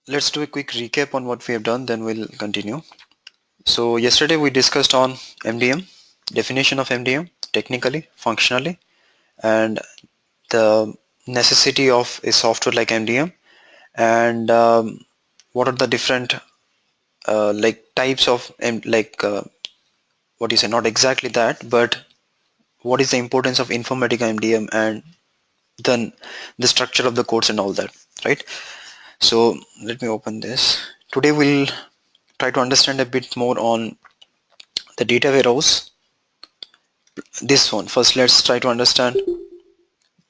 let's do a quick recap on what we have done, then we'll continue. So yesterday we discussed on MDM, definition of MDM, technically, functionally, and the necessity of a software like MDM, and what are the different like types of what do you say, not exactly that, but what is the importance of Informatica MDM, and then the structure of the codes and all that, right? So let me open this. Today we'll try to understand a bit more on the data warehouse. This one first, let's try to understand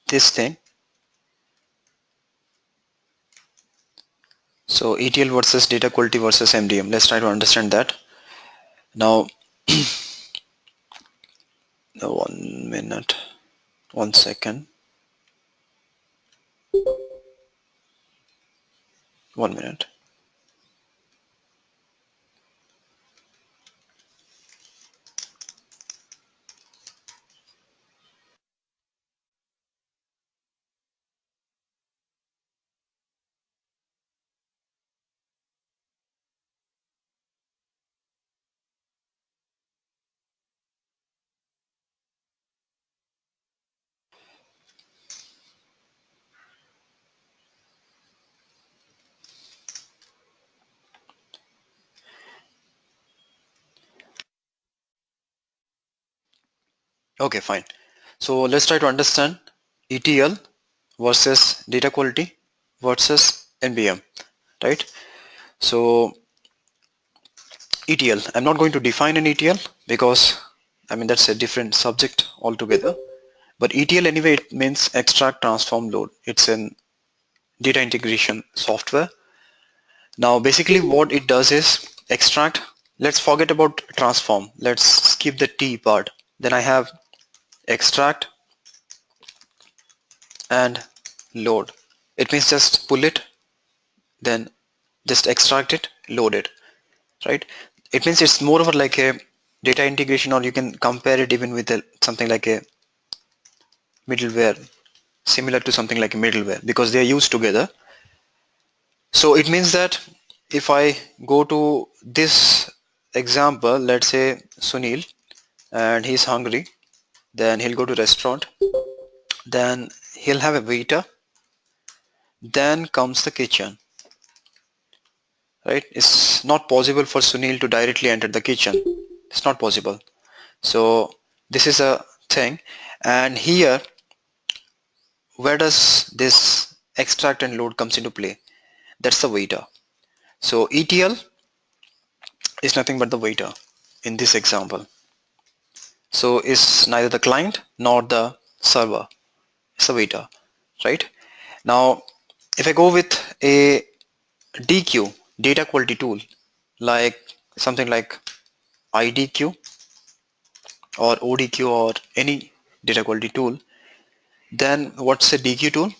this thing. So ETL versus data quality versus MDM, let's try to understand that now. 1 minute, 1 second, 1 minute. Okay, fine. So let's try to understand ETL versus data quality versus MDM, right? So ETL, I'm not going to define an ETL because I mean that's a different subject altogether. But ETL anyway, it means extract, transform, load. It's an data integration software. Now basically what it does is extract. Let's forget about transform. Let's skip the T part. Then I have extract and load. It means just pull it, then just extract it, load it, right? It means it's more of like a data integration, or you can compare it even with something like a middleware, similar to something like a middleware, because they are used together. So it means that if I go to this example, let's say Sunil, and he's hungry, then he'll go to restaurant, then he'll have a waiter, then comes the kitchen, right? It's not possible for Sunil to directly enter the kitchen. It's not possible. So this is a thing. And here, where does this extract and load comes into play? That's the waiter. So ETL is nothing but the waiter in this example. So it's neither the client nor the server. It's the waiter, right? Now, if I go with a DQ, data quality tool, like something like IDQ or ODQ or any data quality tool, then what's a DQ tool?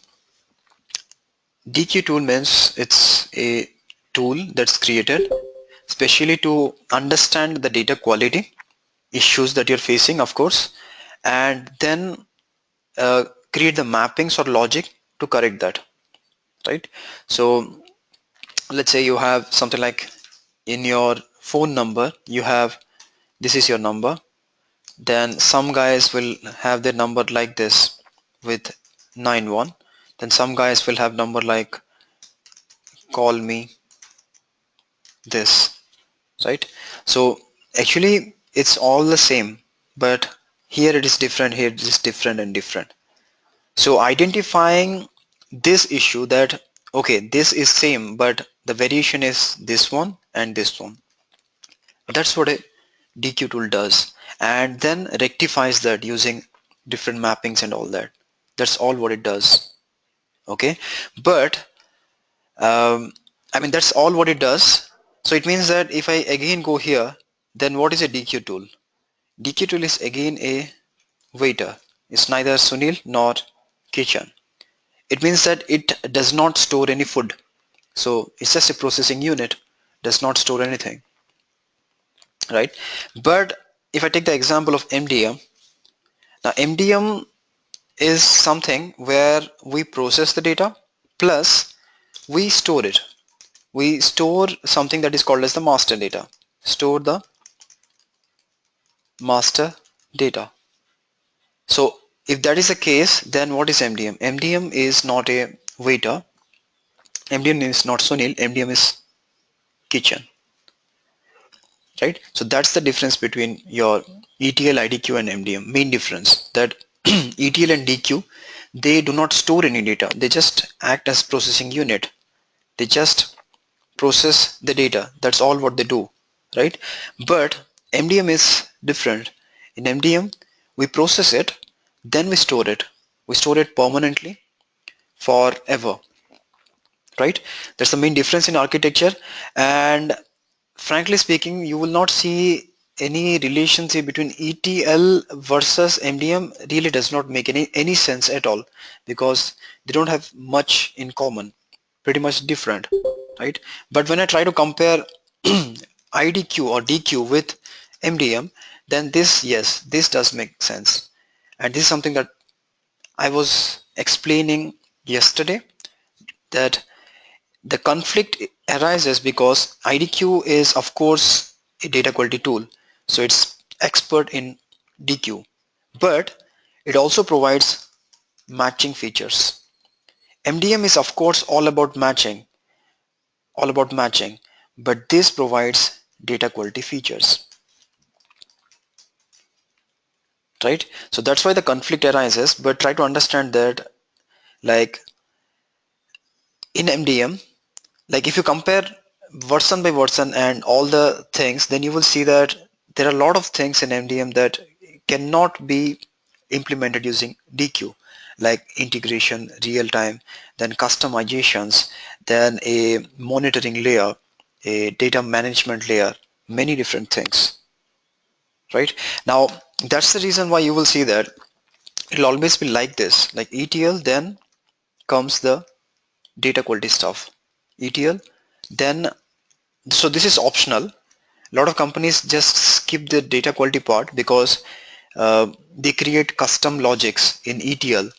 DQ tool means it's a tool that's created especially to understand the data quality issues that you're facing, of course, and then create the mappings or logic to correct that, right? So let's say you have something like in your phone number, you have, this is your number, then some guys will have their number like this with 91, then some guys will have number like call me this, right? So actually it's all the same, but here it is different, here it is different and different. So identifying this issue that okay, this is same but the variation is this one and this one, that's what a DQ tool does, and then rectifies that using different mappings and all that. That's all what it does. Okay, but I mean that's all what it does. So it means that if I again go here, then what is a DQ tool? DQ tool is again a waiter. It's neither Sunil nor kitchen. It means that it does not store any food. So it's just a processing unit, does not store anything, right? But if I take the example of MDM, now MDM is something where we process the data plus we store it. we store something that is called as the master data. Store the master data. So if that is the case, then what is MDM? MDM is not a waiter. MDM is not Sunil. MDM is kitchen, right? So that's the difference between your ETL, IDQ and MDM. Main difference that ETL and DQ, they do not store any data. They just act as processing unit. They just process the data. That's all what they do, right? But MDM is different. In MDM, we process it, then we store it. We store it permanently forever, right? That's the main difference in architecture. And frankly speaking, you will not see any relationship between ETL versus MDM. Really does not make any sense at all, because they don't have much in common, pretty much different, right? But when I try to compare IDQ or DQ with MDM, then this, yes, this does make sense. And this is something that I was explaining yesterday, that the conflict arises because IDQ is of course a data quality tool, so it's expert in DQ, but it also provides matching features. MDM is of course all about matching, but this provides data quality features, right? So that's why the conflict arises. But try to understand that, like in MDM, like if you compare version by version and all the things, then you will see that there are a lot of things in MDM that cannot be implemented using DQ, like integration, real time, then customizations, then a monitoring layer, a data management layer, many different things, right? Now that's the reason why you will see that it'll always be like this, like ETL, then comes the data quality stuff. ETL, then, so this is optional. A lot of companies just skip the data quality part because they create custom logics in ETL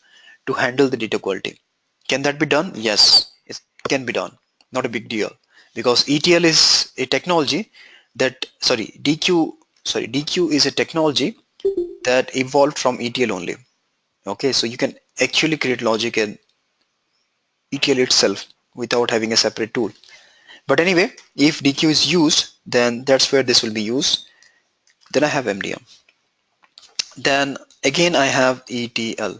to handle the data quality. Can that be done? Yes, it can be done. Not a big deal, because ETL is a technology that, DQ is a technology that evolved from ETL only. Okay, so you can actually create logic in ETL itself without having a separate tool. But anyway, if DQ is used, then that's where this will be used. Then I have MDM. Then again I have ETL.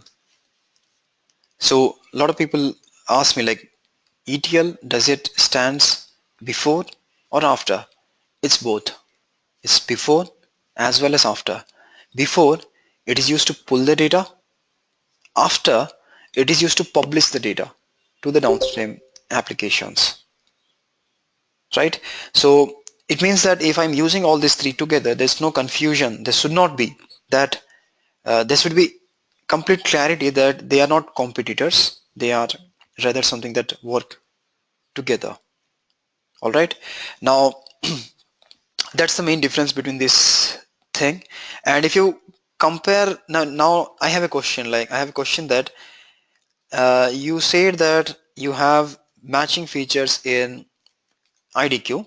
So a lot of people ask me, like, ETL, does it stands before or after? It's both. It's before as well as after. Before, it is used to pull the data. After, it is used to publish the data to the downstream applications, right? So it means that if I'm using all these three together, there's no confusion. There should not be that. There should be complete clarity that they are not competitors. They are rather something that work together. All right. Now that's the main difference between this thing. And if you compare now I have a question. Like I have a question that you said that you have matching features in IDQ.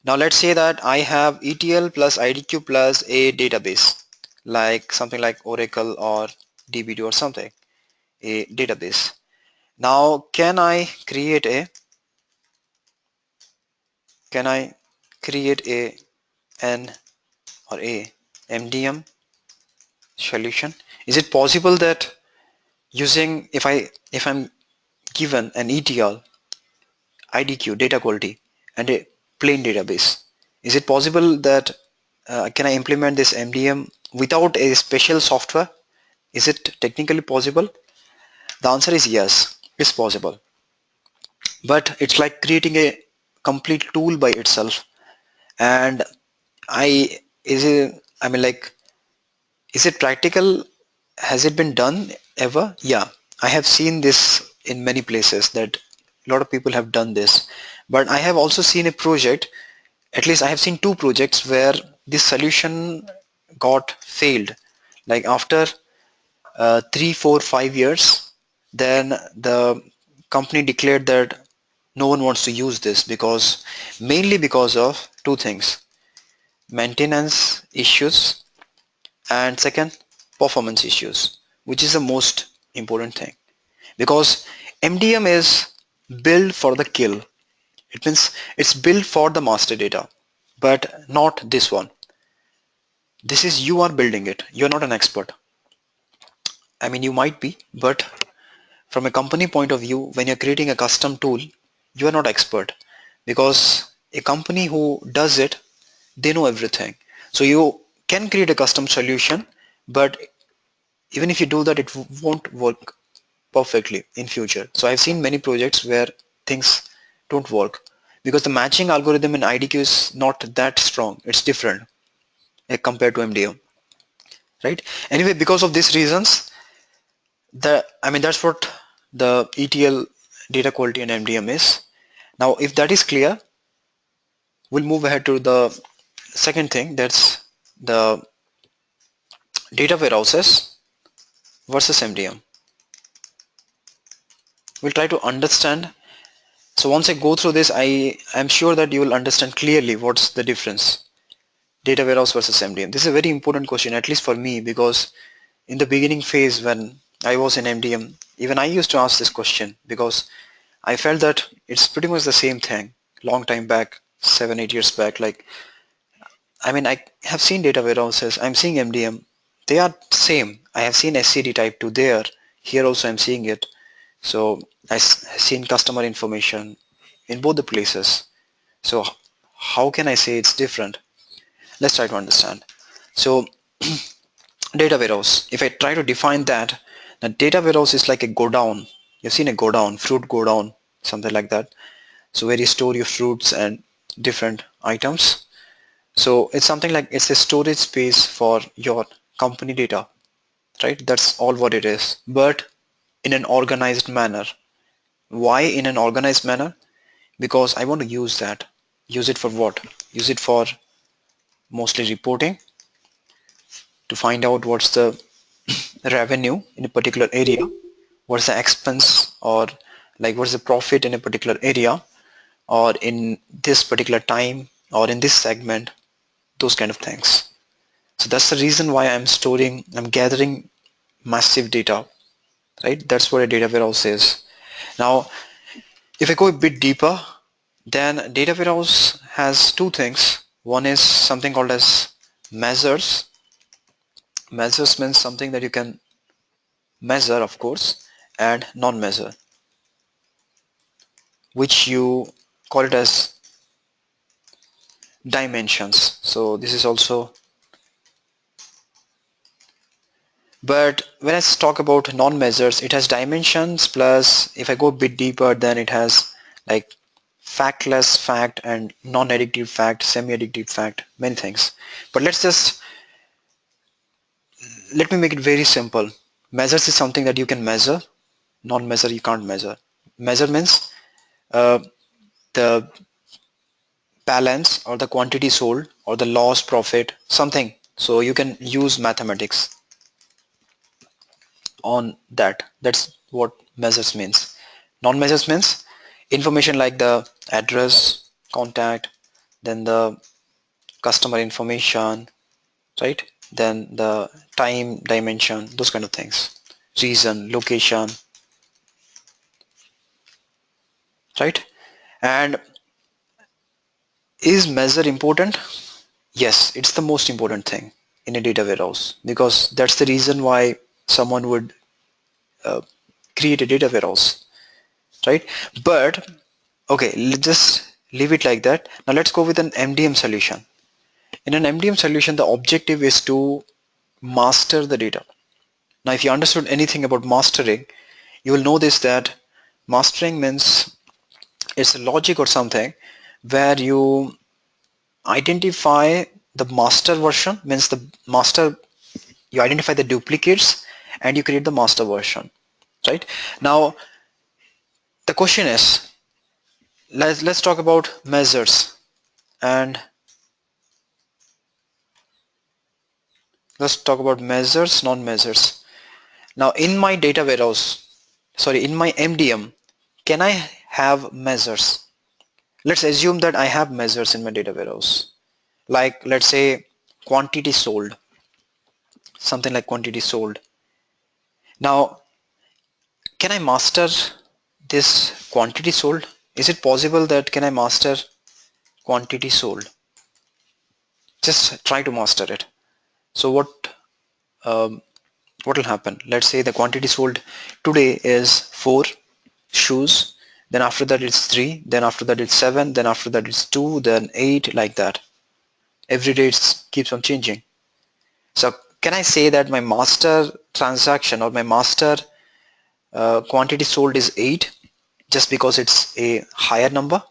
Now let's say that I have ETL plus IDQ plus a database, like something like Oracle or DB2 or something, a database. Now can I create a N or a MDM solution? Is it possible that using, if I'm given an ETL, IDQ, data quality, and a plain database, is it possible that can I implement this MDM without a special software? Is it technically possible? The answer is yes, it's possible. But it's like creating a complete tool by itself. And I mean, like, is it practical? Has it been done ever? Yeah, I have seen this in many places that a lot of people have done this. But I have also seen a project, at least I have seen two projects where this solution got failed. Like after 3, 4, 5 years, then the company declared that no one wants to use this because mainly because of two things: maintenance issues and second, performance issues, which is the most important thing. Because MDM is built for the kill. It means it's built for the master data, but not this one. This is you are building it. You're not an expert. I mean, you might be, but from a company point of view, when you're creating a custom tool, you are not expert because a company who does it, they know everything. So you can create a custom solution, but even if you do that, it won't work perfectly in future. So I've seen many projects where things don't work because the matching algorithm in IDQ is not that strong. It's different compared to MDM, right? Anyway, because of these reasons, that's what the ETL data quality and MDM is. Now, if that is clear, we'll move ahead to the second thing. That's the data warehouses versus MDM. We'll try to understand. So once I go through this, I am sure that you will understand clearly what's the difference. Data warehouse versus MDM. This is a very important question, at least for me, because in the beginning phase when I was in MDM, even I used to ask this question because I felt that it's pretty much the same thing. Long time back, 7-8 years back, like, I mean, I have seen data warehouses, I'm seeing MDM. They are same. I have seen SCD type 2 there. Here also I'm seeing it. So I've seen customer information in both the places. So how can I say it's different? Let's try to understand. So data warehouse, if I try to define that, the data warehouse is like a go down. You've seen a go down, fruit go down, something like that. So where you store your fruits and different items. So it's something like it's a storage space for your company data, right? That's all what it is, but in an organized manner. Why in an organized manner? Because I want to use that. Use it for what? Use it for mostly reporting to find out what's the revenue in a particular area, what's the expense, or like what's the profit in a particular area, or in this particular time, or in this segment, those kind of things. So that's the reason why I'm gathering massive data, right? That's what a data warehouse is. Now, if I go a bit deeper, then data warehouse has two things. One is something called as measures. Measures means something that you can measure, of course, and non-measure, which you call it as dimensions. So this is also, but when I talk about non-measures, it has dimensions plus if I go a bit deeper, then it has like factless fact and non-addictive fact, semi-addictive fact, many things. But let me make it very simple. Measures is something that you can measure. Non-measure you can't measure. Measure means uh, the balance or the quantity sold or the loss profit, something. So you can use mathematics on that. That's what measures means. Non-measures means information like the address, contact, then the customer information, right? Then the time dimension, those kind of things. Reason, location, right? And is measure important? Yes, it's the most important thing in a data warehouse because that's the reason why someone would uh, create a data warehouse, right? But okay, let's just leave it like that. Now let's go with an MDM solution. In an MDM solution, the objective is to master the data. Now, if you understood anything about mastering, you will know this that mastering means it's a logic or something where you identify the master version, means the master, you identify the duplicates and you create the master version, right? Now, the question is, let's talk about measures and let's talk about measures, non-measures. Now, in my data warehouse, sorry, in my MDM, can I have measures. Let's assume that I have measures in my data warehouse. Like let's say quantity sold, something like quantity sold. Now, can I master this quantity sold? Is it possible that can I master quantity sold? Just try to master it. So um, what will happen? Let's say the quantity sold today is 4 shoes, then after that it's 3, then after that it's 7, then after that it's 2, then 8, like that. Every day it keeps on changing. So can I say that my master transaction or my master quantity sold is 8 just because it's a higher number,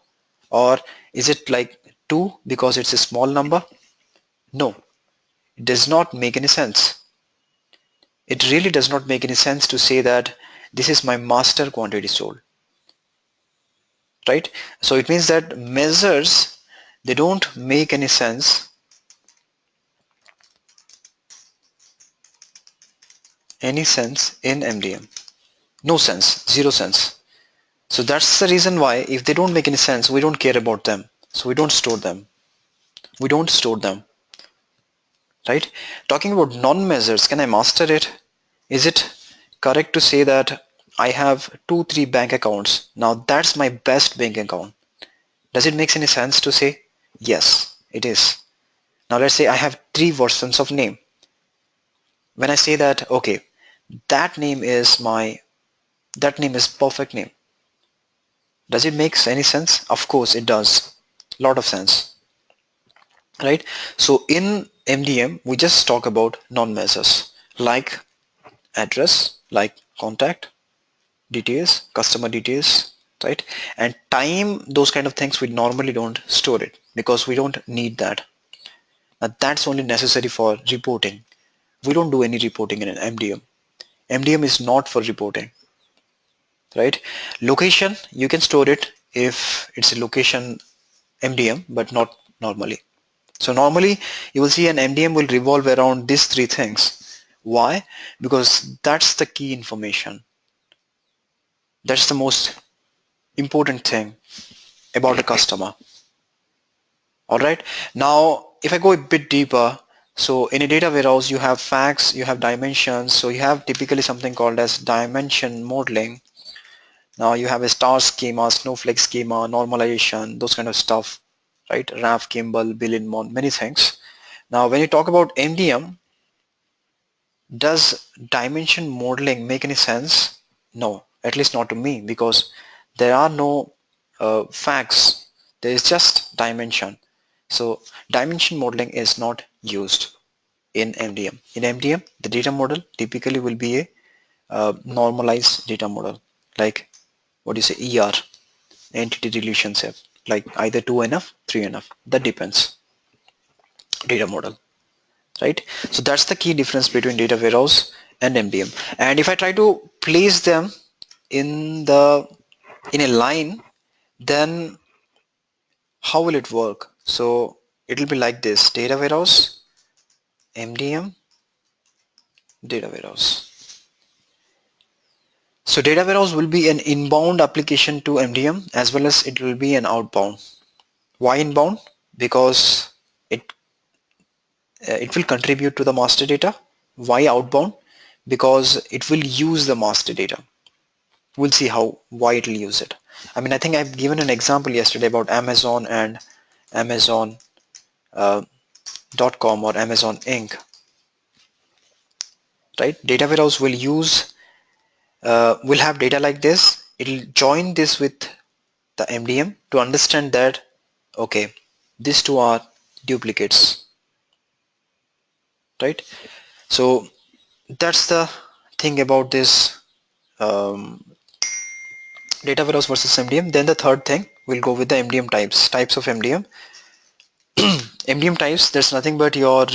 or is it like 2 because it's a small number? No, it does not make any sense. It really does not make any sense to say that this is my master quantity sold, right? So it means that measures, they don't make any sense in MDM. No sense, zero sense. So that's the reason why if they don't make any sense, we don't care about them. So we don't store them. We don't store them, right? Talking about non-measures, can I master it? Is it correct to say that I have 2-3 bank accounts? Now that's my best bank account. Does it make any sense to say? Yes, it is. Now let's say I have 3 versions of name. When I say that, okay, that name is perfect name. Does it make any sense? Of course it does. Lot of sense, right? So in MDM, we just talk about non-measures like address, like contact details, customer details, right? And time, those kind of things we normally don't store it because we don't need that. Now that's only necessary for reporting. We don't do any reporting in an MDM. MDM is not for reporting, right? Location, you can store it if it's a location MDM, but not normally. So normally you will see an MDM will revolve around these 3 things. Why? Because that's the key information. That's the most important thing about a customer. All right. Now, if I go a bit deeper, so in a data warehouse, you have facts, you have dimensions. So you have typically something called as dimension modeling. Now you have a star schema, snowflake schema, normalization, those kind of stuff, right? RAF, Kimball, Billin-Mon, many things. Now, when you talk about MDM, does dimension modeling make any sense? No, at least not to me, because there are no facts. There is just dimension. So dimension modeling is not used in MDM. In MDM, the data model typically will be a normalized data model, like what do you say, ER, entity relationship, like either 2NF, 3NF. That depends. Data model, right? So that's the key difference between data warehouse and MDM. And if I try to place them in a line, then how will it work? So it will be like this: data warehouse, MDM, data warehouse. So data warehouse will be an inbound application to MDM as well as it will be an outbound. Why inbound? Because it will contribute to the master data. Why outbound? Because it will use the master data. We'll see why it will use it. I mean, I think I've given an example yesterday about Amazon and Amazon .com or Amazon Inc. Right? Data warehouse will have data like this. It'll join this with the MDM to understand that, okay, these two are duplicates, right? So that's the thing about this data warehouse versus MDM. Then the third thing, we'll go with the MDM types of MDM. MDM types, there's nothing but your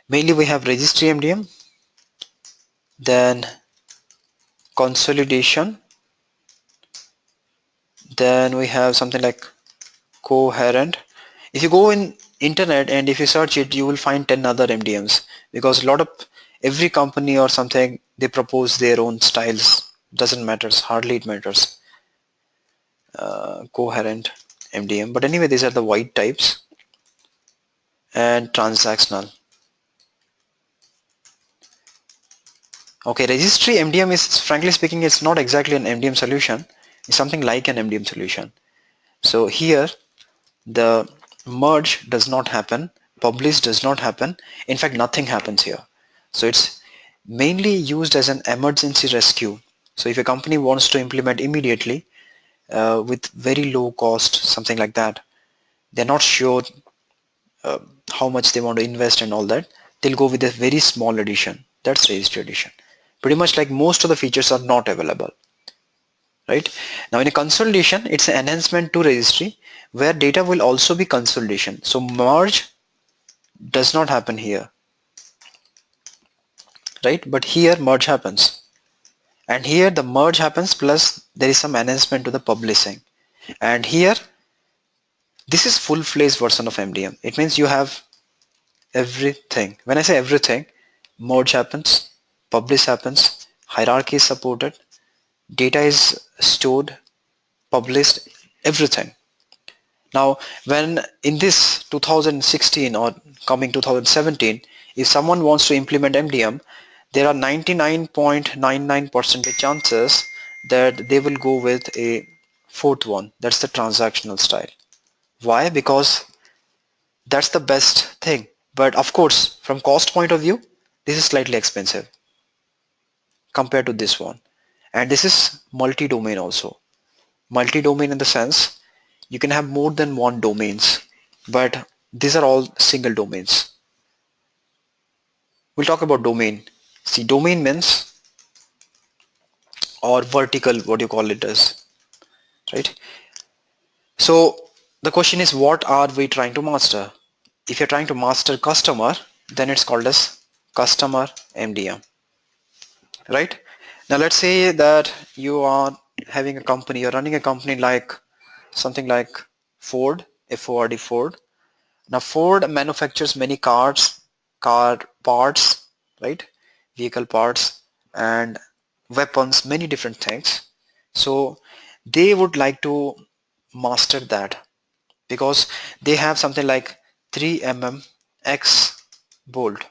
mainly we have registry MDM, then consolidation, then we have something like coherent. If you go in internet and if you search it, you will find 10 other MDMs, because every company or something, they propose their own styles, doesn't matters, hardly it matters. Coherent MDM, but anyway, these are the white types. And transactional. Okay, registry MDM is, frankly speaking, it's not exactly an MDM solution. It's something like an MDM solution. So here the merge does not happen, publish does not happen. In fact, nothing happens here. So it's mainly used as an emergency rescue. So if a company wants to implement immediately with very low cost, something like that, they're not sure uh, how much they want to invest and all that, they'll go with a very small edition. That's registry edition. Pretty much like most of the features are not available. Right now, in a consolidation, it's an enhancement to registry where data will also be consolidation. So merge does not happen here, right? But here merge happens, and here the merge happens plus there is some enhancement to the publishing. And here this is full-fledged version of MDM. It means you have everything. When I say everything, merge happens, publish happens, hierarchy is supported, data is stored, published, everything. Now, when in this 2016 or coming 2017, if someone wants to implement MDM, there are 99.99% chances that they will go with a fourth one. That's the transactional style. Why? Because that's the best thing. But of course, from cost point of view, this is slightly expensive compared to this one. And this is multi-domain also. Multi-domain in the sense you can have more than one domains, but these are all single domains. We'll talk about domain. See, domain means, or vertical, what you call it as, right? So the question is, what are we trying to master? If you're trying to master customer, then it's called as customer MDM, right? Now let's say that you are having a company, you're running a company like something like Ford, Ford, Ford. Now Ford manufactures many cars, car parts, right? Vehicle parts and weapons, many different things. So they would like to master that because they have something like 3 mm X bolt.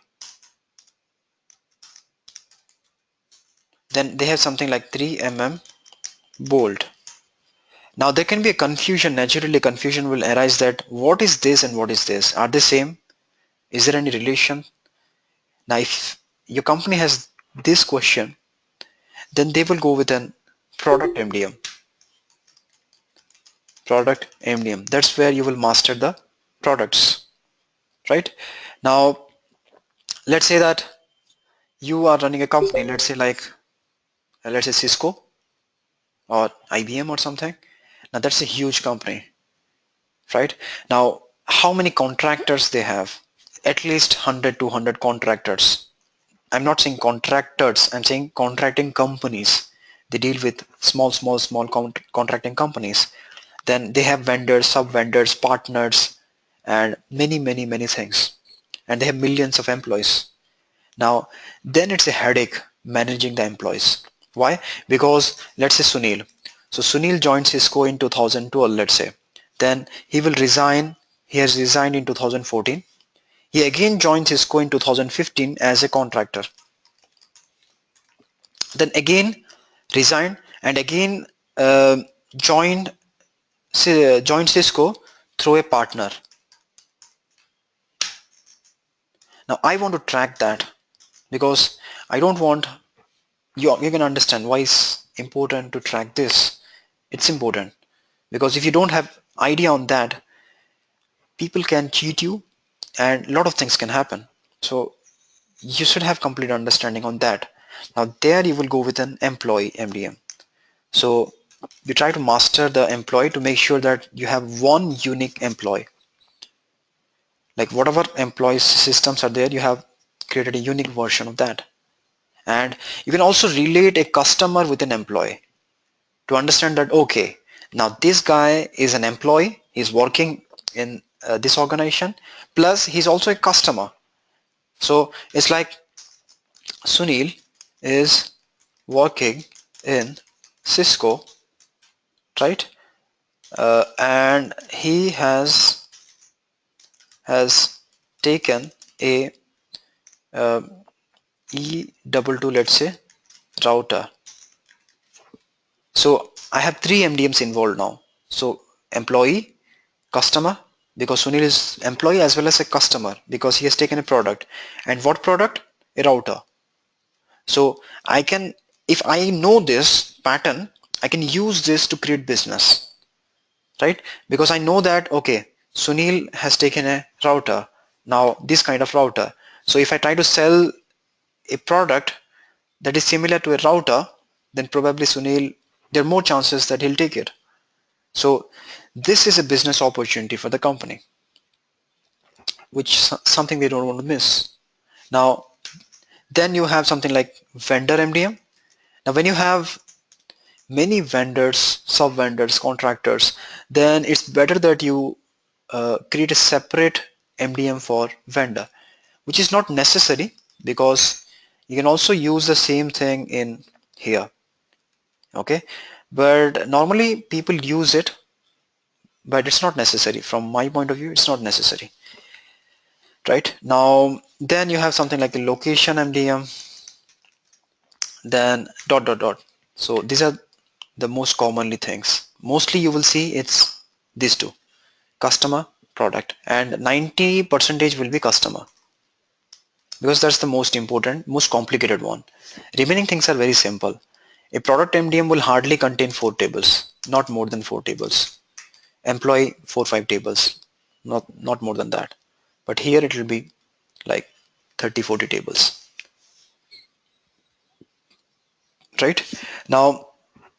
Then they have something like 3 mm bolt. Now there can be a confusion, naturally confusion will arise that what is this and what is this? Are they same? Is there any relation? Now if your company has this question, then they will go with an product MDM. Product MDM. That's where you will master the products, right? Now let's say that you are running a company, let's say like let's say Cisco or IBM or something. Now that's a huge company, right? Now how many contractors they have? At least 100 200 contractors. I'm not saying contractors, I'm saying contracting companies. They deal with small contracting companies. Then they have vendors, sub-vendors, partners, and many things. And they have millions of employees. Now, then it's a headache managing the employees. Why? Because let's say Sunil. So Sunil joined Cisco in 2012, let's say. Then he will resign. He has resigned in 2014. He again joined Cisco in 2015 as a contractor. Then again resigned and again uh, joined joined Cisco through a partner. Now I want to track that because I don't want you can understand why it's important to track this. It's important because if you don't have idea on that, people can cheat you and a lot of things can happen. So you should have complete understanding on that. Now there you will go with an employee MDM. So you try to master the employee to make sure that you have one unique employee. Like whatever employee systems are there, you have created a unique version of that. And you can also relate a customer with an employee to understand that, okay, now this guy is an employee, he's working in this organization, plus he's also a customer. So it's like Sunil is working in Cisco, right? And he has taken a uh, E22, let's say, router. So I have three MDMs involved now. So employee, customer, because Sunil is employee as well as a customer because he has taken a product. And what product? A router. So I can, if I know this pattern, I can use this to create business, right? Because I know that, okay, Sunil has taken a router, now this kind of router. So if I try to sell a product that is similar to a router, then probably Sunil, there are more chances that he'll take it. So this is a business opportunity for the company, which is something we don't want to miss. Now, then you have something like vendor MDM. Now, when you have many vendors, sub vendors, contractors, then it's better that you create a separate MDM for vendor, which is not necessary because you can also use the same thing in here. Okay, but normally people use it, but it's not necessary. From my point of view, it's not necessary. Right now, then you have something like the location MDM, then dot dot dot. So these are the most commonly things. Mostly you will see it's these two, customer, product, and 90 percentage will be customer because that's the most important, most complicated one. Remaining things are very simple. A product MDM will hardly contain 4 tables, not more than 4 tables. Employee 4 5 tables, not more than that. But here it will be like 30 40 tables, right? Now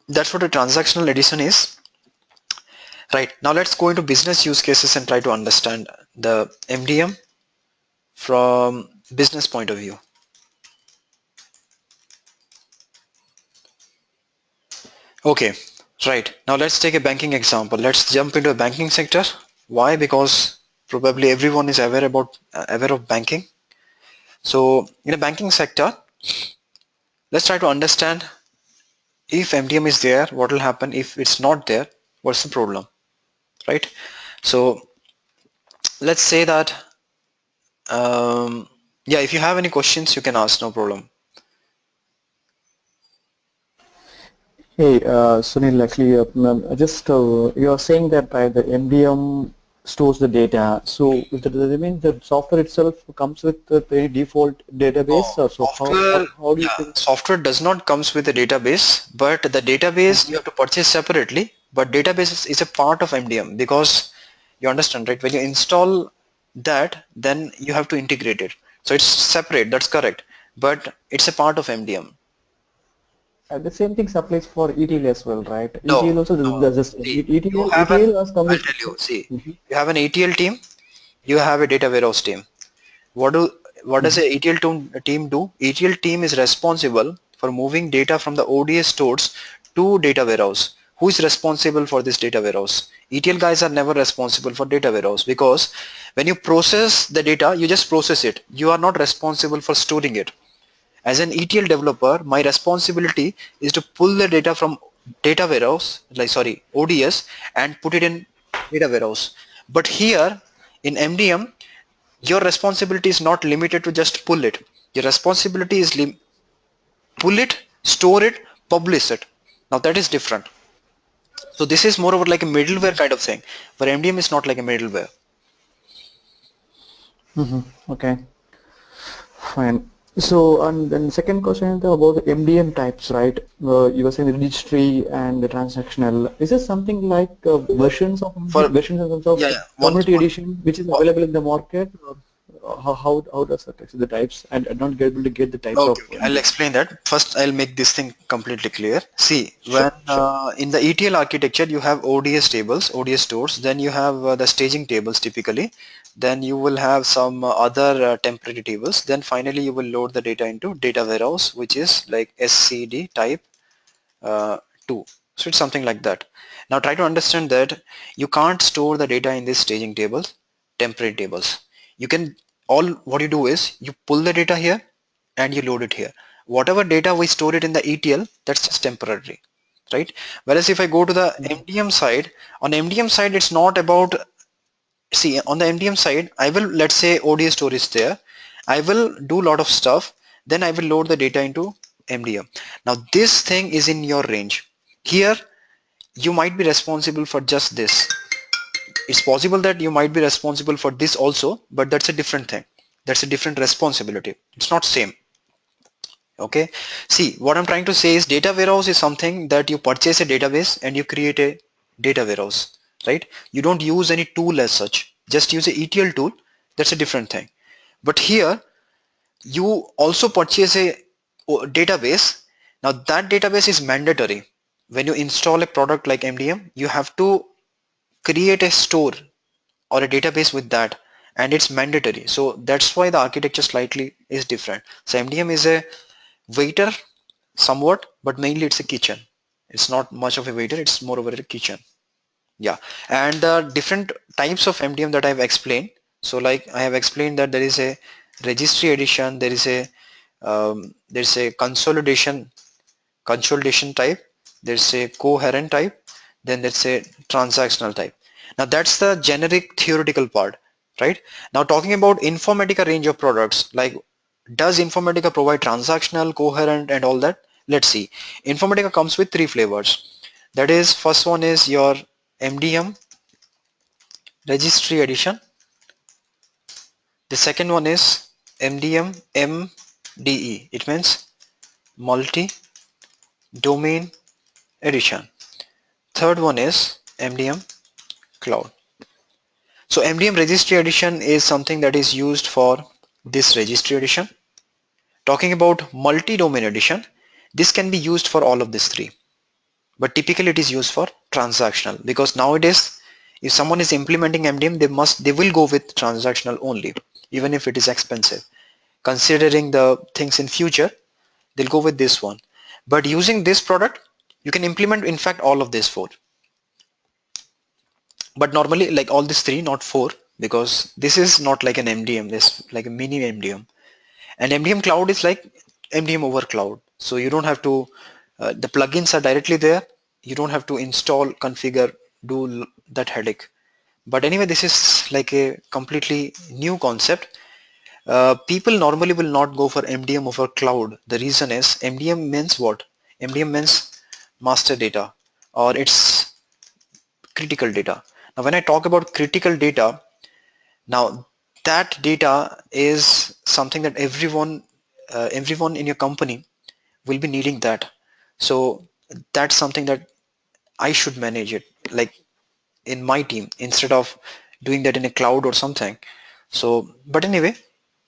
that's what a transactional edition is. Right, now let's go into business use cases and try to understand the MDM from business point of view. Okay, right, now let's take a banking example. Let's jump into a banking sector. Why? Because probably everyone is aware of banking. So in a banking sector, let's try to understand if MDM is there, what will happen. If it's not there, what's the problem, right? So let's say that yeah, if you have any questions you can ask, no problem. Hey, Sunil, actually, just you are saying that right, the MDM stores the data. So does that mean the software itself comes with the default database? Oh, So how do you yeah, think? software does not comes with a database, but the database Mhm. you have to purchase separately. But database is a part of MDM because you understand, right? When you install that, then you have to integrate it. So it's separate. That's correct. But it's a part of MDM. The same thing applies for ETL as well, right? No, ETL also no. does the same. See, you have an. ETL has come I'll with. tell you. See, Mhm, you have an ETL team. You have a data warehouse team. What do what does mhm. a ETL team do? ETL team is responsible for moving data from the ODS stores to data warehouse. Who is responsible for this data warehouse? ETL guys are never responsible for data warehouse because when you process the data, you just process it. You are not responsible for storing it. As an ETL developer, my responsibility is to pull the data from data warehouse, like sorry, ODS, and put it in data warehouse. But here in MDM, your responsibility is not limited to just pull it. Your responsibility is pull it, store it, publish it. Now that is different. So this is more over like a middleware kind of thing, but MDM is not like a middleware. Okay, fine. So, and then second question is about the MDM types, right? You were saying the registry and the transactional. Is this something like versions of For versions in terms of yeah, yeah. community edition, which is One available in the market? Or how does that actually the types? And I'm not able to get the types of Okay, okay. I'll MDM. explain that. First, I'll make this thing completely clear. See, when Sure, sure. in the ETL architecture, you have ODS tables, ODS stores, then you have the staging tables typically, then you will have some other temporary tables, then finally you will load the data into data warehouse, which is like SCD type uh, 2. So it's something like that. Now try to understand that you can't store the data in these staging tables, temporary tables. You can, all what you do is you pull the data here and you load it here. whatever data we store it in the ETL, that's just temporary, right? Whereas if I go to the MDM side, on MDM side, it's not about, see, on the MDM side, I will, let's say ODS storage there, I will do a lot of stuff, then I will load the data into MDM. Now this thing is in your range. Here you might be responsible for just this. It's possible that you might be responsible for this also, but that's a different thing. That's a different responsibility. It's not same. Okay. See, what I'm trying to say is data warehouse is something that you purchase a database and you create a data warehouse, right? You don't use any tool as such. Just use a ETL tool. That's a different thing. But here you also purchase a database. Now that database is mandatory. When you install a product like MDM, you have to create a store or a database with that, and it's mandatory. So that's why the architecture slightly is different. So MDM is a waiter somewhat, but mainly it's a kitchen. It's not much of a waiter, it's more over a kitchen. Yeah. And the different types of MDM that I've explained, so like I have explained that there is a registry edition, there's a consolidation type, there's a coherent type, then there's a transactional type. Now that's the generic theoretical part, right? Now talking about Informatica range of products, like does Informatica provide transactional, coherent and all that? Let's see. Informatica comes with three flavors. That is, first one is your MDM registry edition. The second one is MDM MDE. It means multi-domain edition. Third one is MDM Cloud. So MDM registry edition is something that is used for this registry edition. Talking about multi-domain edition, this can be used for all of these three, but typically it is used for transactional, because nowadays if someone is implementing MDM, they will go with transactional only, even if it is expensive. Considering the things in future, they'll go with this one. But using this product, you can implement in fact all of these four. But normally like all these three, not four, because this is not like an MDM, this like a mini MDM. And MDM Cloud is like MDM over cloud. So you don't have to, the plugins are directly there. You don't have to install, configure, do that headache. But anyway, this is like a completely new concept. People normally will not go for MDM over cloud. The reason is MDM means what? MDM means master data, or it's critical data. Now, when I talk about critical data, now that data is something that everyone in your company will be needing that. So that's something that I should manage it like in my team instead of doing that in a cloud or something. So, but anyway,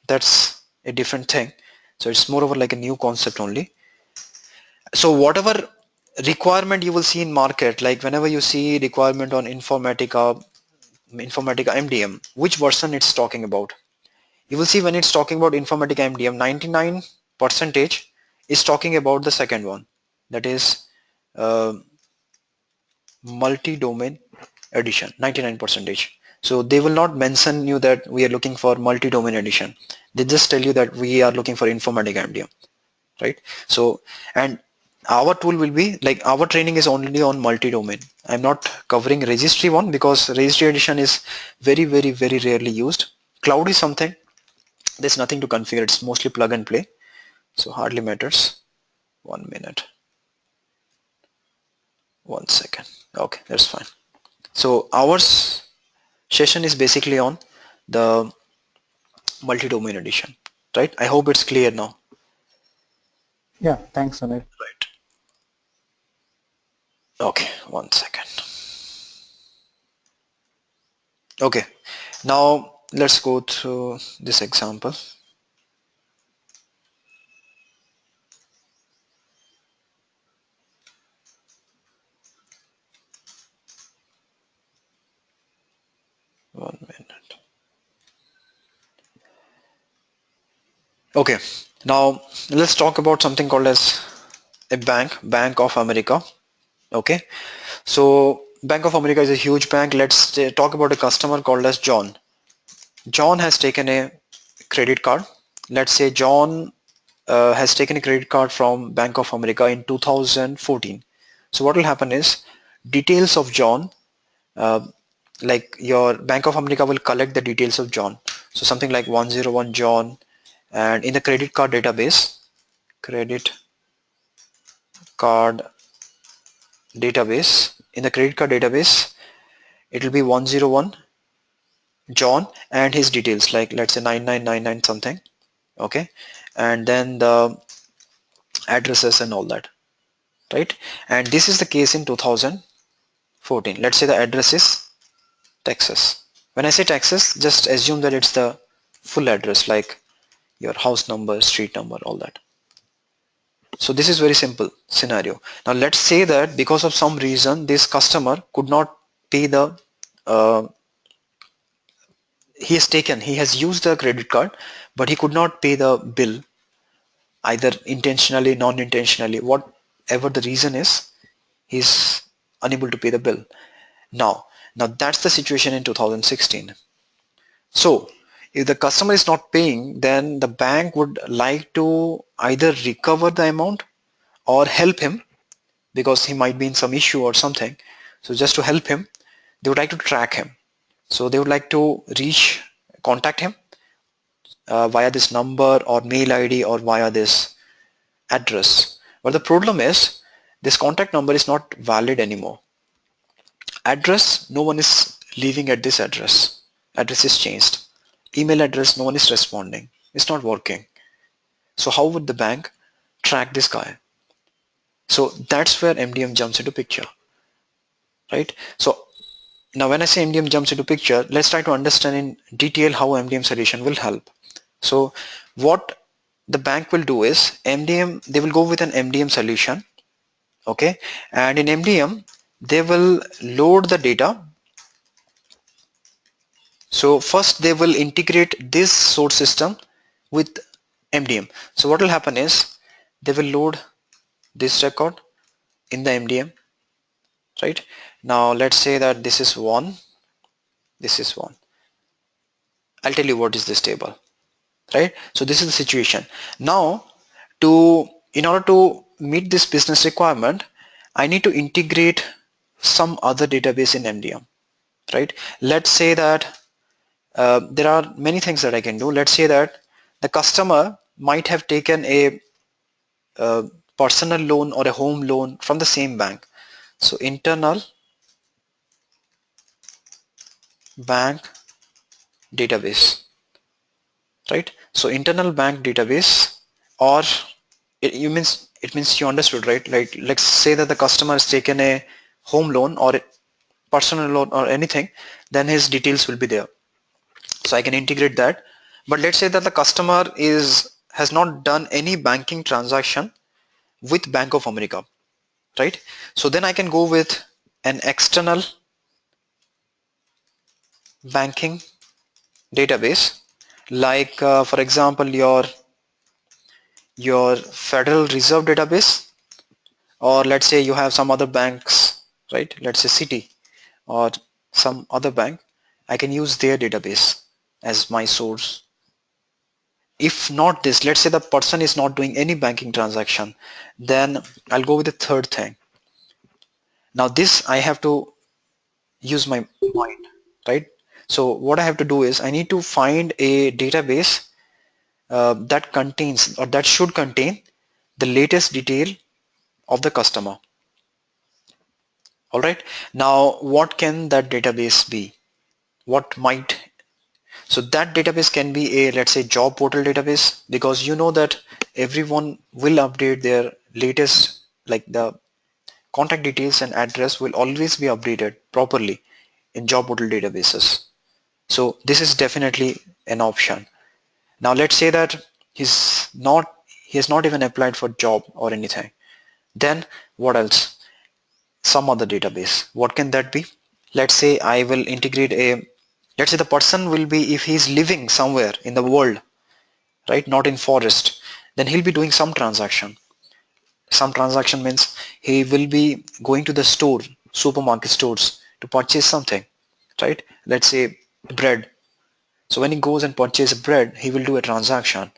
that's a different thing. So it's more over like a new concept only. So whatever requirement you will see in market, like whenever you see requirement on Informatica MDM, which version it's talking about? You will see when it's talking about Informatica MDM, 99% is talking about the second one, that is uh, multi-domain edition, 99%. So they will not mention you that we are looking for multi-domain edition. They just tell you that we are looking for Informatica MDM, right? So, and our tool will be like, our training is only on multi-domain. I'm not covering registry one because registry edition is very, very, very rarely used. Cloud is something, there's nothing to configure. It's mostly plug and play. So hardly matters. 1 minute. 1 second. Okay, that's fine. So our session is basically on the multi-domain edition, right? I hope it's clear now. Yeah, thanks, Sunil. Right. Okay, 1 second. Okay, now let's go through this example. One minute. Okay, now let's talk about something called as a Bank of America. Okay, so Bank of America is a huge bank. Let's talk about a customer called as John. John has taken a credit card. Let's say John has taken a credit card from Bank of America in 2014. So what will happen is details of John, uh, like your Bank of America will collect the details of John. So something like 101 John, and in the credit card in the credit card database, it will be 101 John and his details, like let's say 9999 something. Okay, and then the addresses and all that, right? And this is the case in 2014. Let's say the address is Texas. When I say Texas, just assume that it's the full address, like your house number, street number, all that. So this is very simple scenario. Now let's say that because of some reason this customer could not pay the uh, he has used the credit card, but he could not pay the bill, either intentionally, non-intentionally, whatever the reason is, he's unable to pay the bill. Now that's the situation in 2016. So if the customer is not paying, then the bank would like to either recover the amount or help him, because he might be in some issue or something. So just to help him, they would like to track him. So they would like to contact him via this number or mail ID or via this address. But the problem is this contact number is not valid anymore. Address, no one is living at this address. Address is changed. Email address, no one is responding. It's not working. So how would the bank track this guy? So that's where MDM jumps into picture, right? So now when I say MDM jumps into picture, let's try to understand in detail how MDM solution will help. So what the bank will do is they will go with an MDM solution. Okay, and in MDM they will load the data. So first they will integrate this source system with MDM. So what will happen is they will load this record in the MDM, right? Now let's say that this is one, this is one. I'll tell you what is this table, right? So this is the situation. Now in order to meet this business requirement, I need to integrate some other database in MDM, right? Let's say that there are many things that I can do. Let's say that the customer might have taken a personal loan or a home loan from the same bank. So internal bank database, right? So internal bank database, or it means you understood, right? Like let's say that the customer has taken a home loan or a personal loan or anything, then his details will be there. So I can integrate that. But let's say that the customer has not done any banking transaction with Bank of America, right? So then I can go with an external banking database, like for example your Federal Reserve database, or let's say you have some other banks, right? Let's say Citi or some other bank. I can use their database as my source. If not this, let's say the person is not doing any banking transaction, then I'll go with the third thing. Now this I have to use my mind, right? So what I have to do is I need to find a database that contains, or that should contain, the latest detail of the customer. All right. Now what can that database be? What might So that database can be a, let's say, job portal database, because you know that everyone will update their latest, like the contact details and address will always be updated properly in job portal databases. So this is definitely an option. Now let's say that he has not even applied for job or anything. Then what else? Some other database. What can that be? Let's say I will integrate let's say the person will be, if he's living somewhere in the world, right, not in forest, then he'll be doing some transaction. Some transaction means he will be going to the supermarket stores to purchase something, right? Let's say bread. So when he goes and purchases bread, he will do a transaction.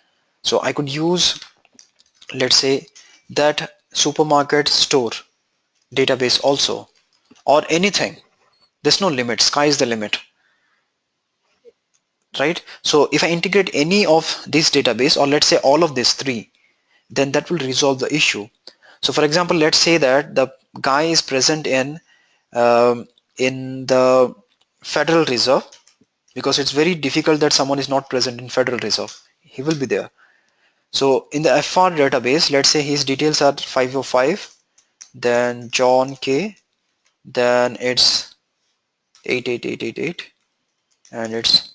So I could use let's say that supermarket store database also, or anything. There's no limit, sky is the limit, right? So if I integrate any of these database, or let's say all of these three, then that will resolve the issue. So for example, let's say that the guy is present in the Federal Reserve, because it's very difficult that someone is not present in Federal Reserve. He will be there. So in the FR database, let's say his details are 505, then John K, then it's 88888, and it's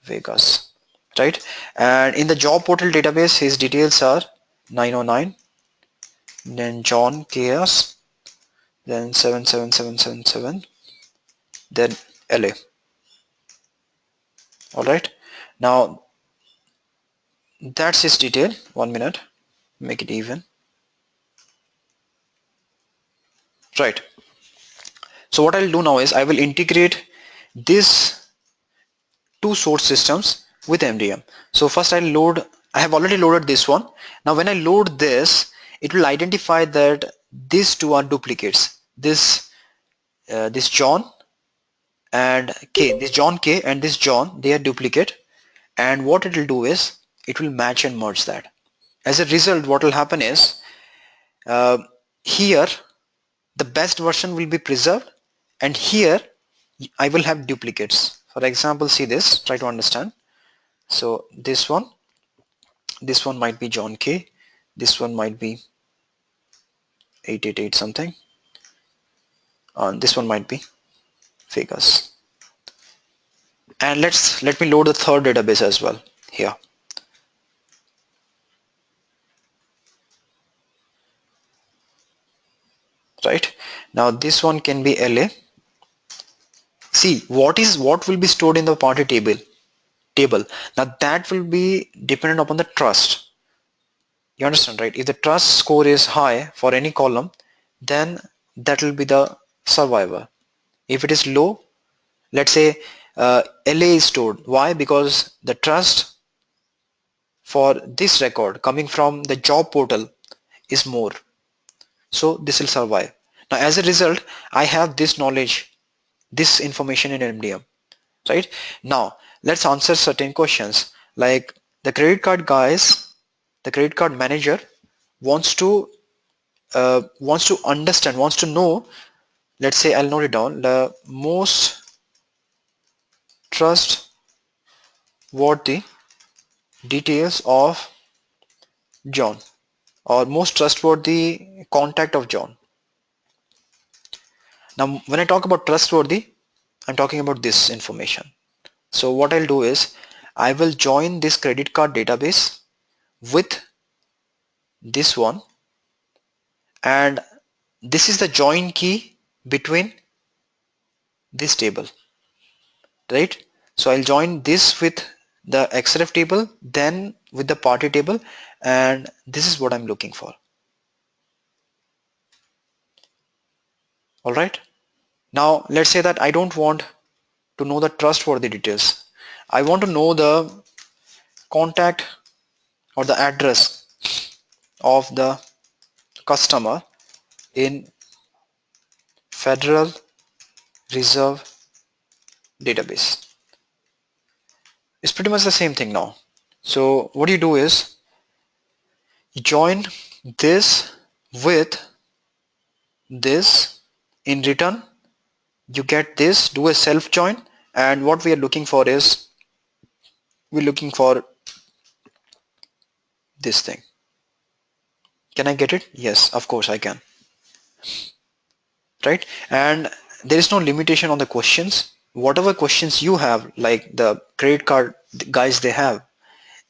Vegas, right? And in the job portal database, his details are 909, then John Chaos, then 77777, then LA. All right. Now that's his detail. 1 minute, make it even. Right. So what I'll do now is I will integrate these two source systems with MDM. So first I have already loaded this one. Now when I load this, it will identify that these two are duplicates. This John and K, this John K and this John, they are duplicate. And what it will do is it will match and merge that. As a result, what will happen is uh, here the best version will be preserved, and here I will have duplicates. For example, see this, try to understand. So this one might be John K, this one might be 888 something, and this one might be Vegas. And let me load the third database as well here. Right now this one can be LA. See what will be stored in the party table. Now that will be dependent upon the trust. You understand, right? If the trust score is high for any column, then that will be the survivor. If it is low, let's say LA is stored. Why? Because the trust for this record coming from the job portal is more. So this will survive. Now as a result, I have this knowledge, this information in MDM. Right? Now let's answer certain questions, like the credit card guys, the credit card manager wants to understand, wants to know, let's say I'll note it down, the most trustworthy details of John, or most trustworthy contact of John. Now when I talk about trustworthy, I'm talking about this information. So what I'll do is I will join this credit card database with this one, and this is the join key between this table, right? So I'll join this with the XREF table, then with the party table, and this is what I'm looking for. All right. Now let's say that I don't want to know the trustworthy details. I want to know the contact or the address of the customer in Federal Reserve database. It's pretty much the same thing now. So what you do is you join this with this. In return, you get this, do a self join, and what we are looking for is we're looking for this thing. Can I get it? Yes, of course I can. Right? And there is no limitation on the questions. Whatever questions you have, like the credit card guys, they have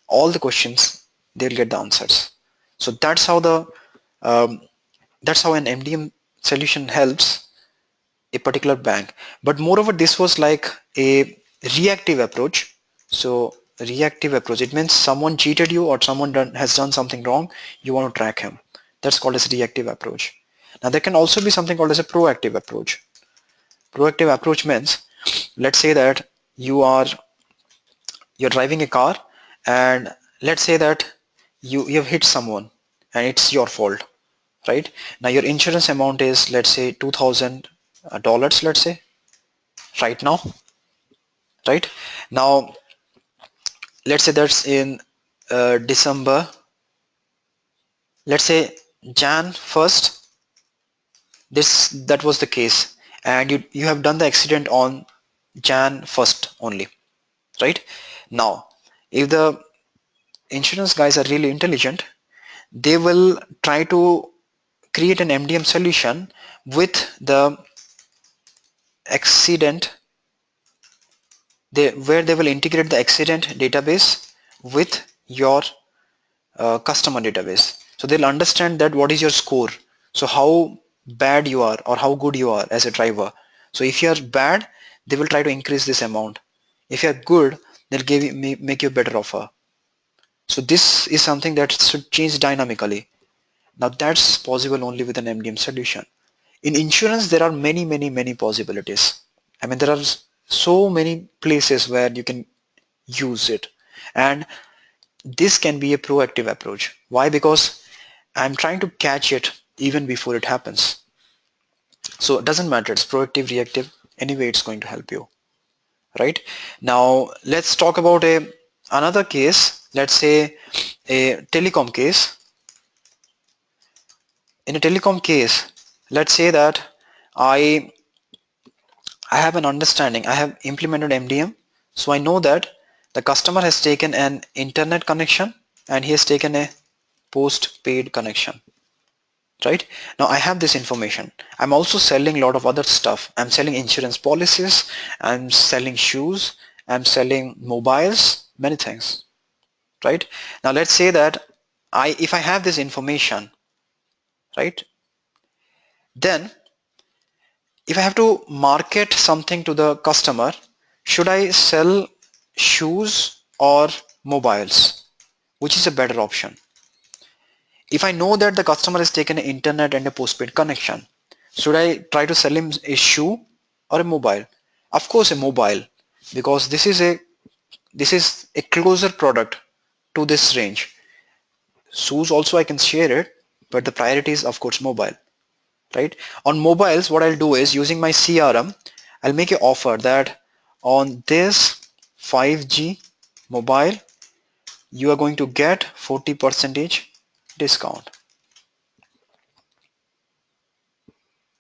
all the questions, they'll get the answers. So um, that's how an MDM solution helps a particular bank. But moreover, this was like a reactive approach. So reactive approach, it means someone cheated you or someone has done something wrong, you want to track him. That's called as a reactive approach. Now there can also be something called as a proactive approach. Proactive approach means, let's say that you're driving a car, and let's say that you have hit someone, and it's your fault, right? Now your insurance amount is, let's say, $2,000, let's say, right now, right? Now let's say that's in December, let's say Jan 1st, that was the case, and you have done the accident on Jan 1st only, right? Now if the insurance guys are really intelligent, they will try to create an MDM solution with the accident, where they will integrate the accident database with your customer database. So they'll understand that what is your score, so how bad you are or how good you are as a driver. So if you are bad, they will try to increase this amount. If you are good, they'll make you a better offer. So this is something that should change dynamically. Now that's possible only with an MDM solution. In insurance, there are many possibilities. I mean, there are so many places where you can use it, and this can be a proactive approach. Why? Because I'm trying to catch it even before it happens. So it doesn't matter, it's proactive, reactive, anyway it's going to help you, right? Now let's talk about another case. Let's say a telecom case. In a telecom case, let's say that I I have an understanding, I have implemented MDM, so I know that the customer has taken an internet connection and he has taken a post-paid connection, right? Now I have this information. I'm also selling a lot of other stuff. I'm selling insurance policies, I'm selling shoes, I'm selling mobiles, many things, right? Now let's say that if I have this information, right, then if I have to market something to the customer, should I sell shoes or mobiles? Which is a better option? If I know that the customer has taken an internet and a postpaid connection, should I try to sell him a shoe or a mobile? Of course a mobile, because this is a closer product to this range. Shoes also I can share it, but the priority is of course mobile, right? On mobiles, what I'll do is, using my CRM, I'll make an offer that on this 5G mobile, you are going to get 40% discount,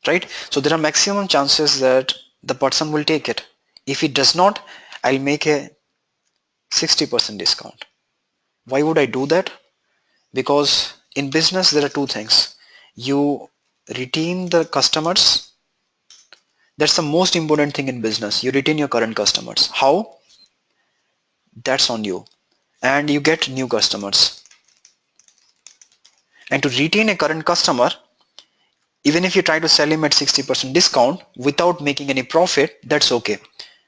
right? So there are maximum chances that the person will take it. If he does not, I'll make a 60% discount. Why would I do that? Because in business there are two things. You retain the customers. That's the most important thing in business. You retain your current customers. How? That's on you. And you get new customers. And to retain a current customer, even if you try to sell him at 60% discount without making any profit, that's okay.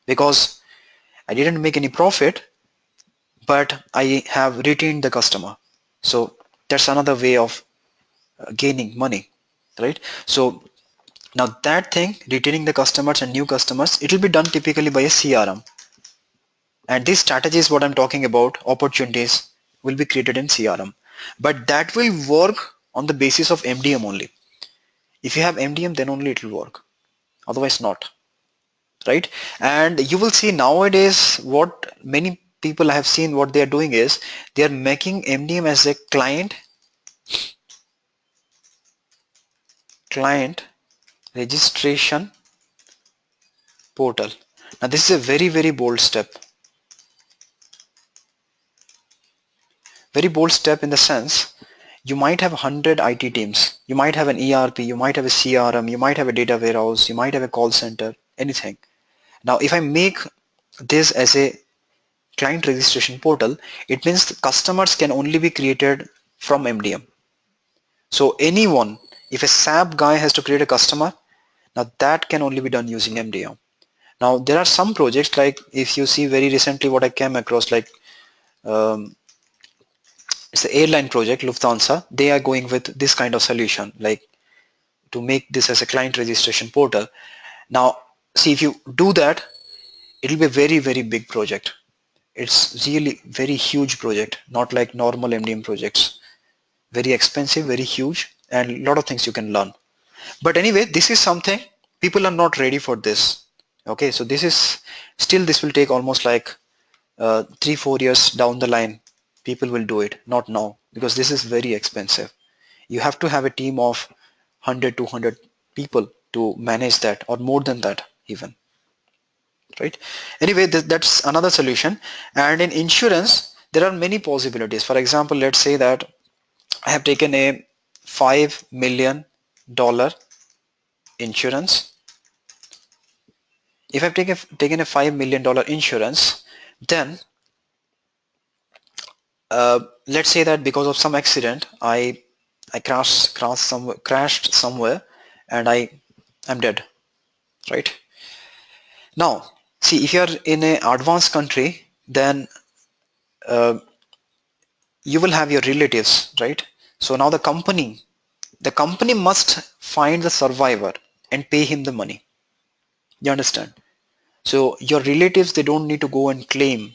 Because I didn't make any profit, but I have retained the customer. So that's another way of gaining money, right? So now that thing, retaining the customers and new customers, it will be done typically by a CRM. And this strategy is what I'm talking about. Opportunities will be created in CRM, but that will work on the basis of MDM only. If you have MDM, then only it will work. Otherwise not, right? And you will see nowadays what many people I have seen what they are doing is they are making MDM as a client registration portal. Now this is a very bold step in the sense you might have 100 IT teams, you might have an ERP, you might have a CRM, you might have a data warehouse, you might have a call center, anything. Now if I make this as a client registration portal, it means the customers can only be created from MDM. So anyone, if a SAP guy has to create a customer, now that can only be done using MDM. Now there are some projects, like if you see very recently what I came across, like um, it's the airline project Lufthansa. They are going with this kind of solution, like to make this as a client registration portal. Now see, if you do that, it will be a very big project. It's really very huge project, not like normal MDM projects. very expensive, very huge, and a lot of things you can learn. But anyway, this is something people are not ready for this. Okay, so this is still, this will take almost like 3-4 years down the line. People will do it, not now, because this is very expensive. You have to have a team of 100, 200 people to manage that, or more than that even, right? Anyway, that's another solution. And in insurance, there are many possibilities. For example, let's say that I have taken a $5 million insurance. If I've taken a $5 million insurance, then let's say that because of some accident, I crashed somewhere, and I'm dead, right? Now, see, if you're in a advanced country, then uh, you will have your relatives, right? So now the company must find the survivor and pay him the money. You understand? So your relatives, they don't need to go and claim.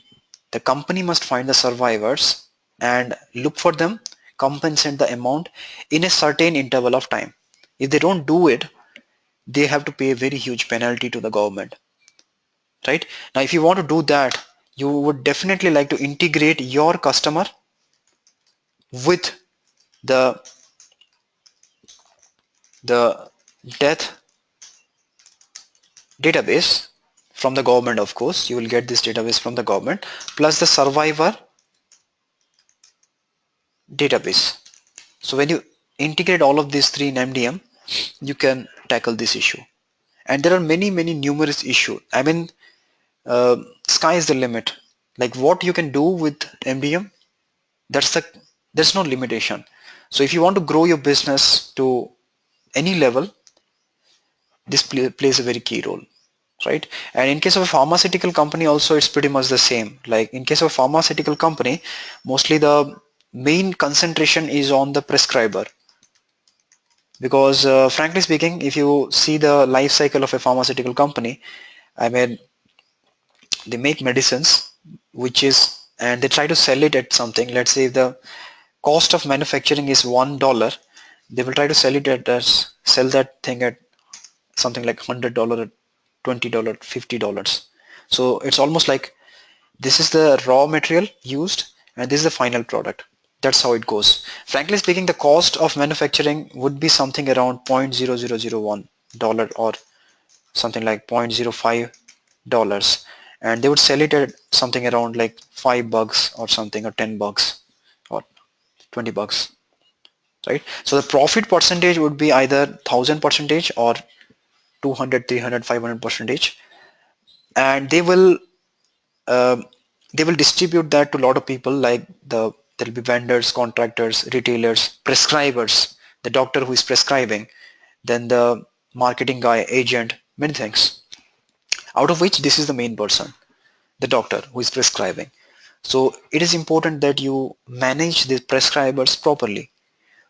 The company must find the survivors and look for them, compensate the amount in a certain interval of time. If they don't do it, they have to pay a very huge penalty to the government, right? Now, if you want to do that, you would definitely like to integrate your customer with the the death database from the government. Of course, you will get this database from the government, plus the survivor database. So when you integrate all of these three in MDM, you can tackle this issue. And there are many numerous issues. I mean, sky is the limit. Like what you can do with MDM, that's there's no limitation. So if you want to grow your business to any level, this plays a very key role, right? And in case of a pharmaceutical company also, it's pretty much the same. Like in case of a pharmaceutical company, mostly the main concentration is on the prescriber, because frankly speaking, if you see the life cycle of a pharmaceutical company, I mean, they make medicines, which is, and they try to sell it at something. Let's say if the cost of manufacturing is $1, they will try to sell that thing at something like $100, $20, $50. So it's almost like this is the raw material used, and this is the final product. That's how it goes. Frankly speaking, the cost of manufacturing would be something around 0.0001 dollar, or something like $0.05, and they would sell it at something around like $5 or something, or $10 or $20, right? So the profit percentage would be either 1000% or 200, 300, 500%, and um, they will distribute that to a lot of people, like there'll be vendors, contractors, retailers, prescribers, the doctor who is prescribing, then the marketing guy, agent, many things, out of which this is the main person, the doctor who is prescribing. So it is important that you manage the prescribers properly.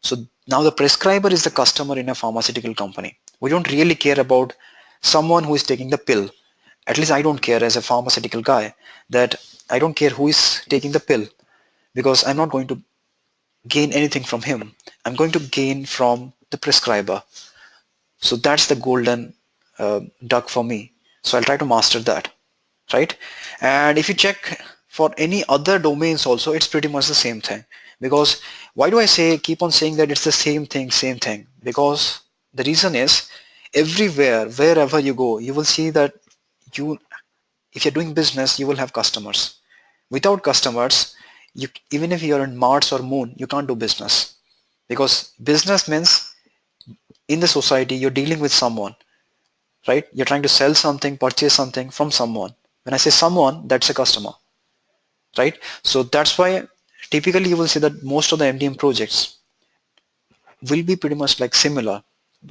So now the prescriber is the customer in a pharmaceutical company. We don't really care about someone who is taking the pill. At least I don't care as a pharmaceutical guy, that I don't care who is taking the pill, because I'm not going to gain anything from him. I'm going to gain from the prescriber. So that's the golden duck for me. So I'll try to master that, right? And if you check for any other domains also, it's pretty much the same thing. Because why do I keep on saying that it's the same thing? Because the reason is, everywhere, wherever you go, you will see that you, if you're doing business, you will have customers. Without customers, even if you're in Mars or Moon, you can't do business. Because business means, in the society, you're dealing with someone, right? You're trying to sell something, purchase something from someone. When I say someone, that's a customer, right? So that's why typically you will see that most of the MDM projects will be pretty much like similar.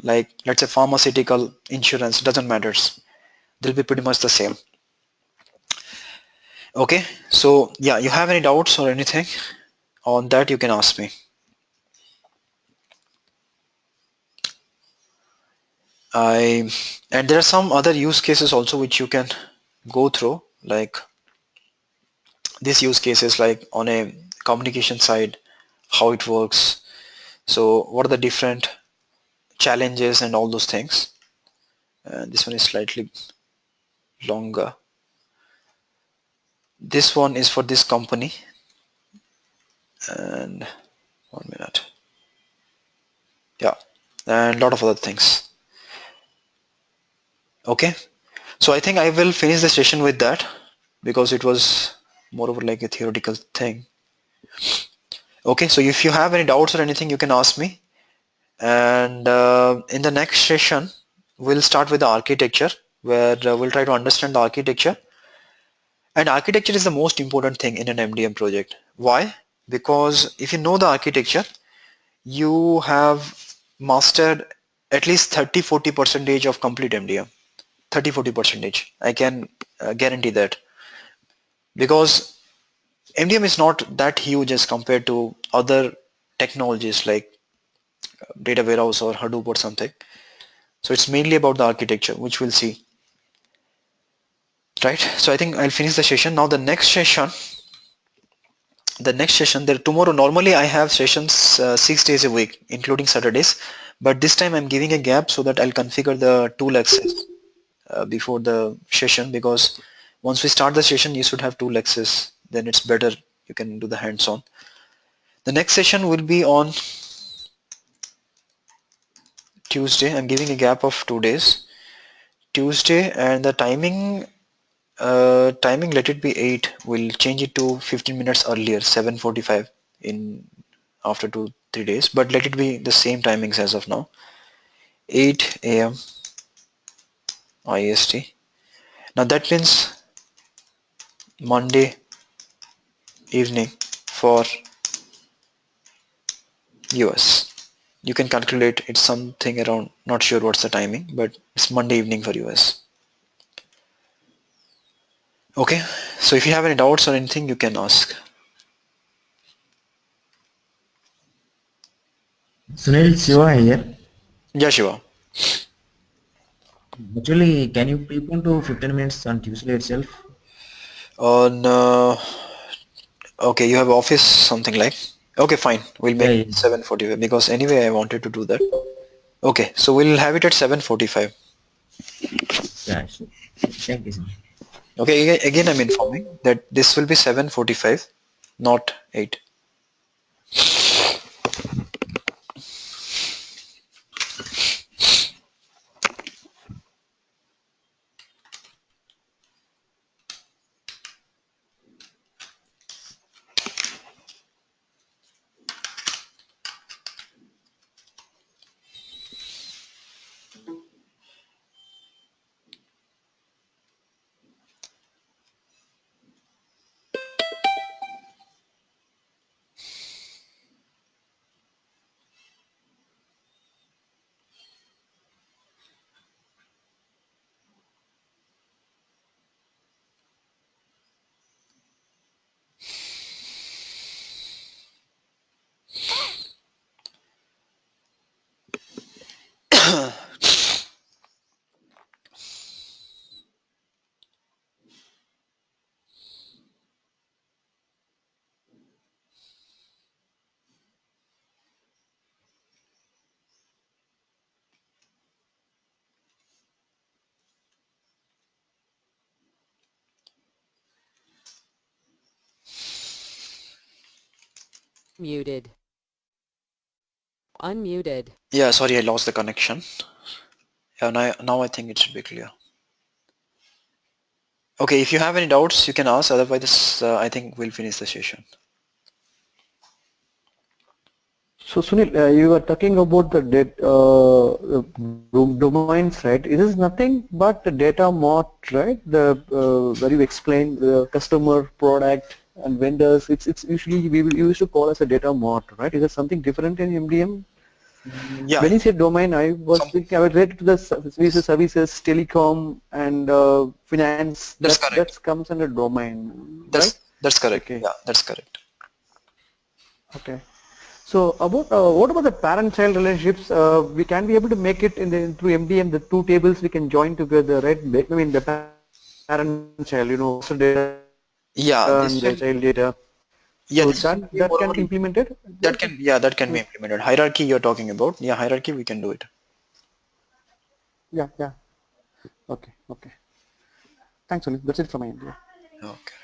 Like let's say pharmaceutical, insurance, doesn't matter. They'll be pretty much the same. Okay, so yeah, you have any doubts or anything on that, you can ask me. I and there are some other use cases also which you can go through, like these use cases, like on a communication side, how it works, So what are the different challenges and all those things. And this one is slightly longer. This one is for this company, and 1 minute. Yeah, and a lot of other things. Okay, so I think I will finish the session with that because it was more over like a theoretical thing. Okay, so if you have any doubts or anything, you can ask me. And in the next session, we'll start with the architecture, where we'll try to understand the architecture. And architecture is the most important thing in an MDM project. Why? Because if you know the architecture, you have mastered at least 30-40 percentage of complete MDM. 30-40 percentage. I can guarantee that, because MDM is not that huge as compared to other technologies like data warehouse or Hadoop or something. So it's mainly about the architecture, which we'll see. Right. So I think I'll finish the session. Now the next session there tomorrow, normally I have sessions 6 days a week including Saturdays, but this time I'm giving a gap so that I'll configure the tool access before the session, because once we start the session you should have tool access, then it's better, you can do the hands-on. The next session will be on Tuesday. I'm giving a gap of 2 days, Tuesday, and the timing let it be 8. We'll change it to 15 minutes earlier, 7:45 in after 2-3 days, but let it be the same timings as of now, 8 a.m. IST. Now that means Monday evening for US. You can calculate, it's something around, not sure what's the timing, but it's Monday evening for US. Okay, so if you have any doubts or anything, you can ask. Sunil, Shiva here. Yeah, Shiva. Actually, can you prepone to 15 minutes on Tuesday itself? On okay, you have office something like. Okay, fine. We'll Yeah, make yeah, 7:45 because anyway I wanted to do that. Okay, so we'll have it at 7:45. yeah, sure. Thank you, Sunil. Okay, again I'm informing that this will be 7:45, not 8. Muted. Unmuted. Yeah, sorry, I lost the connection. Yeah, now I think it should be clear. Okay, if you have any doubts, you can ask. Otherwise, I think we'll finish the session. So Sunil, you were talking about the domains, right? It is nothing but the data mart, right? The where you explain the customer, product, and vendors. It's usually we used to call as a data mart, right? Is there something different in MDM? Yeah, When you say domain, I was some, thinking I was related to the services, telecom, and finance. that's That correct. comes under domain, right? That's correct. Okay, Yeah, that's correct. okay. So about what about the parent-child relationships? We can be able to make it in the through MDM. The two tables we can join together, right? I mean the parent-child, master data and the child Yeah, data. Yeah, So this is going to that be that more can of be a, implemented. that can, yeah, that can be implemented. Hierarchy you're talking about. Yeah, hierarchy we can do it. Yeah, yeah. Okay, okay. Thanks, Sunil. That's it from my end. Yeah. Okay.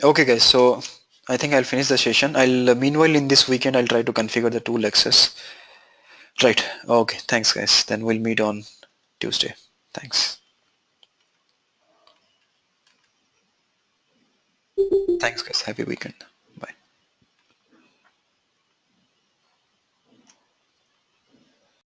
Okay, guys. So I think I'll finish the session. I'll meanwhile in this weekend I'll try to configure the tool access. Right. Okay. Thanks, guys. Then we'll meet on Tuesday. Thanks. Thanks, guys. Happy weekend.